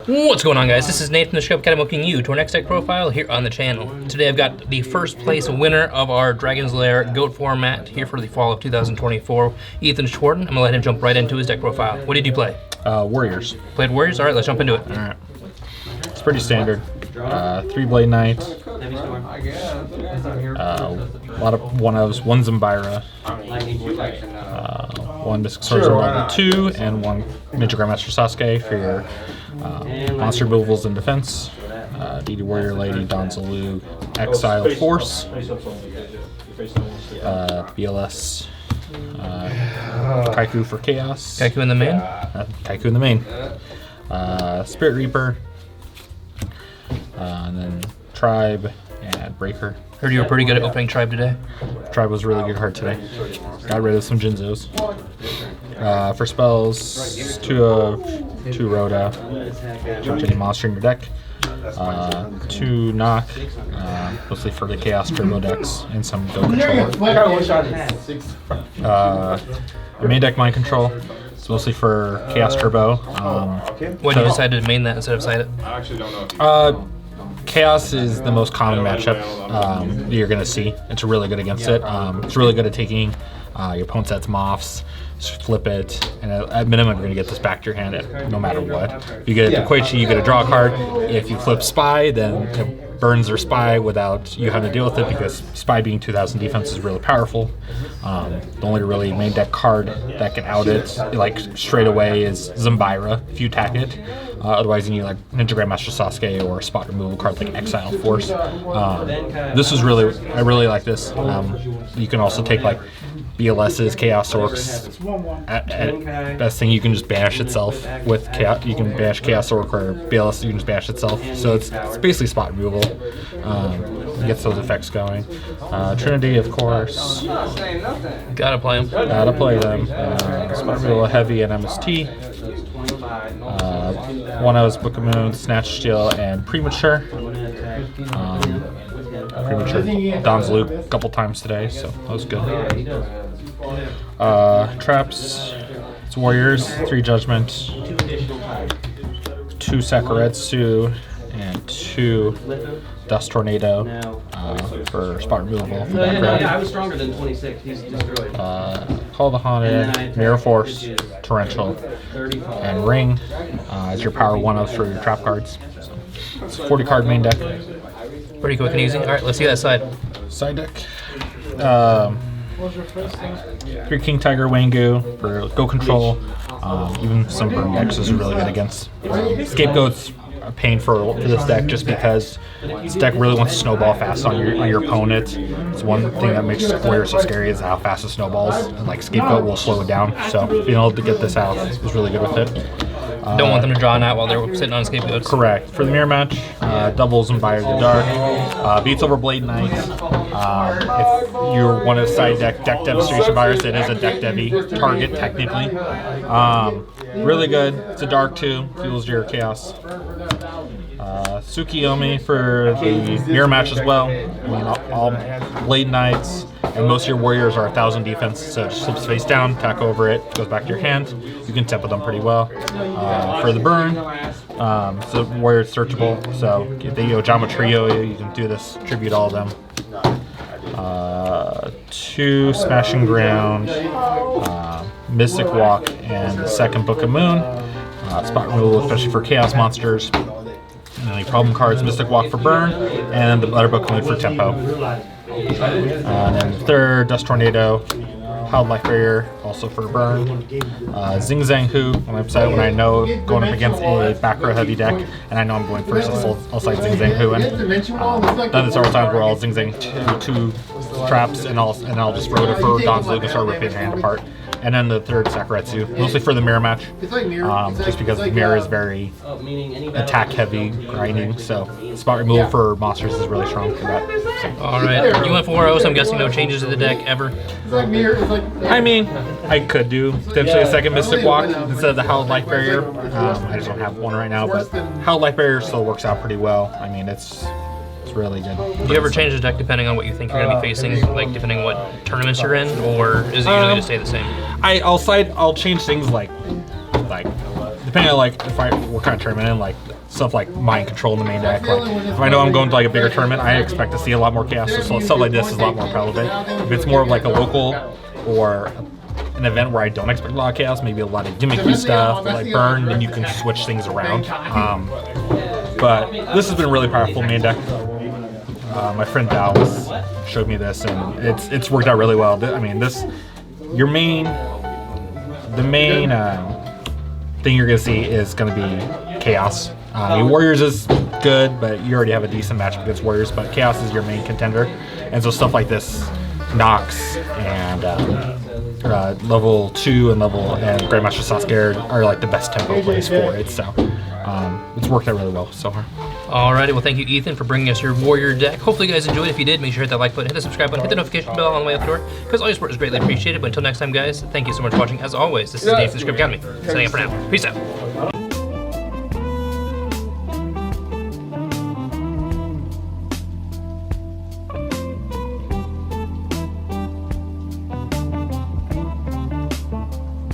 What's going on, guys? This is Nathan the Shop, kind of welcoming you to our next deck profile here on the channel. Today I've got the first place winner of our Dragon's Lair GOAT format here for the fall of 2024, Ethan Schwarten. I'm gonna let him jump right into his deck profile. What did you play? Warriors. Played Warriors? All right, let's jump into it. All right. It's pretty standard. 3 Blade Knight. A lot of 1-ofs, 1 Zambira, 1 Mystic Swordsman level 2, and 1 Ninja Grandmaster Sasuke for your monster removals and defense. DD Warrior Lady, Donzalu, Exile Force, BLS, Kaiku for Chaos. Kaiku in the main? Kaiku in the main. Spirit Reaper, and then Tribe and Breaker. Heard you were pretty good at opening Tribe today. Tribe was a really good card today. Got rid of some Jinzos. For spells, 2 Rhoda. Charge any monster in your deck. 2 Knock, mostly for the Chaos Turbo decks, and some Go Control. A main deck Mind Control. It's mostly for Chaos Turbo. Why did you decide to main that instead of side it? I actually don't know. Chaos is the most common matchup you're going to see. It's really good against it. It's really good at taking your opponent's sets Moths, flip it, and at minimum you're going to get this back to your hand no matter what. If you get it to Koichi, you get a draw card. If you flip Spy, then it burns their Spy without you having to deal with it, because Spy being 2000 defense is really powerful. The only really main deck card that can out it like straight away is Zambira if you attack it. Otherwise you need like Ninja Grandmaster Sasuke or a spot removal card like Exile Force. This is really, I really like this. You can also take like BLS's Chaos Orcs. Best thing, you can just banish itself with Chaos. You can banish Chaos Orc, or BLS you can just banish itself. So it's basically spot removal. Gets those effects going. Trinity, of course. Gotta play them. Gotta play them. Spot removal, heavy, and MST. 1-ofs, Book of Moon, Snatch Steal, and Premature. Premature Donzalu a couple times today, so that was good. Traps, it's Warriors, 3 Judgment, 2 Sakuretsu, and 2 Dust Tornado for spot removal for background. I was stronger than 26. He's destroyed. Call the Haunted, Mirror Force, Torrential, and Ring as your power 1-ofs for your trap cards. So it's a 40 card main deck. Pretty quick and easy. All right, let's see that side. Side deck. 3 King Tiger Wangu for Go Control. Even some burn decks is really good against. Scapegoat's a pain for this deck just because this deck really wants to snowball fast on your opponent. It's one thing that makes Warriors so scary is how fast it snowballs. And like Scapegoat will slow it down. So being able to get this out is really good with it. Don't want them to draw an out while they're sitting on Scapegoats. Correct. For the mirror match, doubles and Fire the Dark. Beats over Blade Knight. If you want to side deck Devastation Virus, it is a deck Devi target technically. Really good. It's a dark too. Fuels your chaos. Tsukiyomi for the mirror match as well. I mean, all Blade Knights and most of your Warriors are 1000 defense, so it just flips face down, attack over it, goes back to your hand. You can tempo them pretty well. For the burn, so Warrior's searchable, so if they Ojama Trio, you can do this, tribute all of them. 2 Smashing Ground, Mystic Walk, and the second Book of Moon. Spot removal, especially for Chaos monsters. And any problem cards, Mystic Walk for burn, and the other Book of Moon for tempo. And then the third, Dust Tornado, Howled Life Barrier, also for burn. Zing Zang Hu, when I'm upset, when I know going up against a back row heavy deck, and I know I'm going first, I'll side Zing Zang Hu. And done this several times where I'll Zing Zang 2 traps, and I'll just throw it for Donzalu and start ripping your hand apart. And then the third, Sakuretsu, mostly for the mirror match, just because the mirror is very attack-heavy, grinding, so spot removal for monsters is really strong for that. So. All right, you went for 4-0, so I'm guessing no changes to the deck ever. I mean, I could do potentially a second Mystic Walk instead of the Howled Life Barrier. I just don't have one right now, but Howled Life Barrier still works out pretty well. I mean, it's really good. Do you ever change the deck depending on what you think you're going to be facing, like depending on what tournaments you're in, or is it usually just stay the same? I'll change things like depending on like what kind of tournament, and like stuff like mind control in the main deck. Like if I know I'm going to like a bigger tournament, I expect to see a lot more chaos. So stuff like this is a lot more relevant. If it's more of like a local or an event where I don't expect a lot of chaos, maybe a lot of gimmicky stuff, like burn, then you can switch things around. But this has been a really powerful main deck. My friend Dallas showed me this, and it's worked out really well. I mean, the main thing you're gonna see is gonna be chaos. Warriors is good, but you already have a decent matchup against Warriors. But chaos is your main contender, and so stuff like this, Nox and level 2 and Grandmaster Sasuke are like the best tempo plays for it. So it's worked out really well so far. Alrighty, well, thank you, Ethan, for bringing us your Warrior deck. Hopefully you guys enjoyed. If you did, make sure to hit that like button, hit the subscribe button, hit the notification bell on the way up the door, because all your support is greatly appreciated. But until next time, guys, thank you so much for watching. As always, this is Dave from the Script Academy, signing up for now. Peace out.